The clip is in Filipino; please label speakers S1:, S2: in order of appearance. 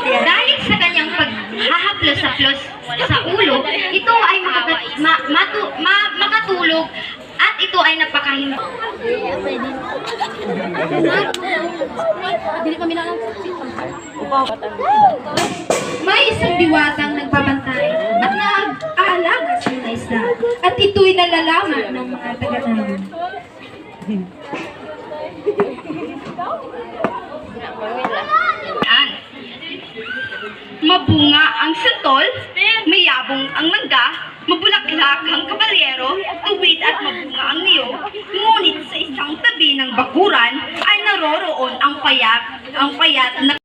S1: Dahil sa kanyang paghahaplos-haplos sa ulo, ito ay makatulog at ito ay napakahinto. May isang diwatang nagbabantay at nag-aalaga sa mga isda at ito'y nalalaman ng mga taga-nayon. Mabunga ang santol, mayabong ang langga, mabulaklak ang kabalyero, tuwid at mabunga ang niyog, ngunit sa isang tabi ng bakuran ay naroroon ang payat na